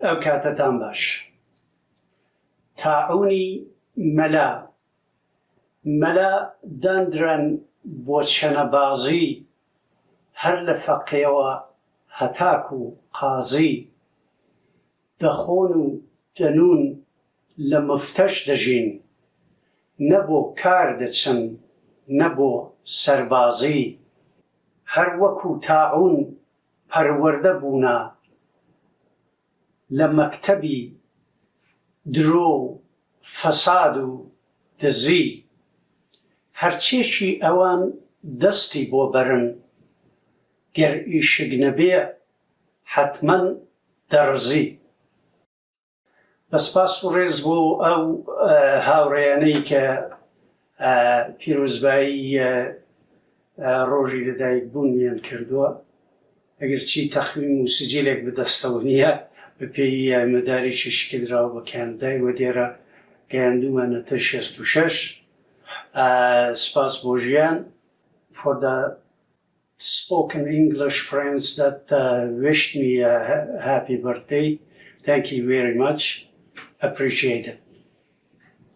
ئەو کاتەتان باش. تاعونی مەلا دانران بۆ چەنەبازی، هەر لە فەقێوە هەتاک و قازی، دەخۆن و دەنون لە مفتەش دەژین، نە بۆ کار دەچن نە بۆ سەربازی. هەر وەکو تاعون پەروەردە بوونە لە مەکتەبی درۆ و فەساد و دزی. هەرچێشی ئەوان دەستی بۆ بەرن، گەر ئیشک نەبێ حەتمەن دەڕزی. بەسپاس و ڕێز بۆ ئەو هاوڕێیانەی کە پیرۆزبایی ڕۆژی لەدایکبوونیان کردووە. ئەگەر چی تەخمین و سجلێک بەدەستەوە نییە، بە پێی یارمەداریی شکلراوە بە کەنەدای وە دێرە گەیاندومانەتە 66. سپاس بۆ ژیان. For the spoken English friends that wished me a happy birthday, thank you very much. Appreciate it.